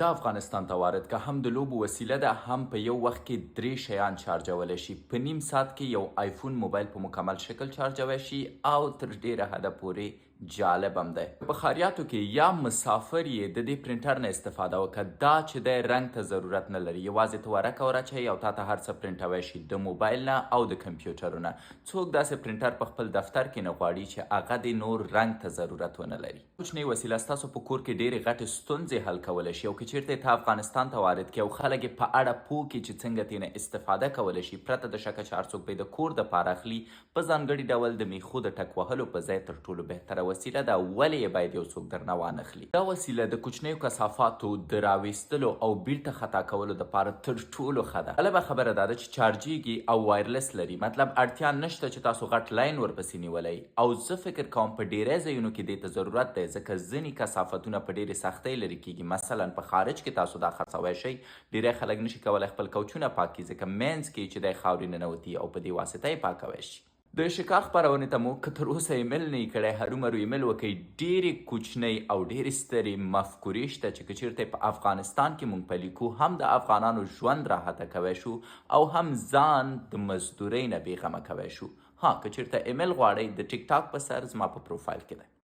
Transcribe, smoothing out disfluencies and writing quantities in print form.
د افغانستان ته وارد که هم د لوبو وسیله ده هم په یو وخت کې 3 شیان چارجولی شي. په نیم ساعت کې یو آیفون موبایل په مکمل شکل چارجوی شي او تر ډیره حده پورې جالب هم دی. په ښاریاتو کې یا مسافر یې د دې پرنټر نه استفاده وکړه، دا چې دی رنګ ته ضرورت نه لري، یوازې ته ورقه ور اچوي او تا ته هر څه پرنټوی شي د موبایل نه او د کمپیوټرو نه. څوک داسې پرنټر په خپل دفتر کې نه غواړي چې هغه د نور رنګ ته ضرورت ونه لري. کوچنۍ وسیله ستاسو په کور کې ډېرې غټې ستونزې حل کولی شي او که چیرته ته افغانستان ته وارد کړي او خلک یې په اړه پوه کړي چې څنګه ترې استفاده کولی شي پرته د شکه چې هر څوک به یې د کور دپاره اخلي، په ځانګړي ډول د میخو د ټک وهلو په ځای تر ټولو بهتره وسیله ده. ولې یې باید یو څوک درنه وانخلي؟ دا وسیله د کوچنیو کثافاتو د راویستلو او بیرته خطا کولو دپاره تر ټولو ښه ده. غالبه خبره دا ده چې چارجیږي او وایرلس لري، مطلب اړتیا نشته چې تاسو غټ لاین ورپسې نیولی. او زه فکر کوم په ډیری ځایونو کې دې ته ضرورت دی، ځکه ځینې کثافتونه په ډیرې سختۍ لرې کیږي. مثلا په خارج کې تاسو دا خرڅوی شئ، ډیری خلک نشي کولی خپل کوچونه پاک کړي ځکه منځ کې چې دی خاورې ننوتي او په دې واسطه یې پاکوی شي. د شکار خپرونې ته مو که تر اوسه ایمیل نه یې کړی، هرومرو ایمیل وکړئ. ډېرې کوچنۍ او ډېرې سترې مفکورې شته چې که چیرته په افغانستان کې موږ پلي کړو، هم د افغانانو ژوند راحته کوی شو او هم ځان د مزدورۍ نه بېغمه کوی شو. ها که چیرته ایمیل غواړئ، د ټیک ټاک په سر زما په پروفایل کې دی.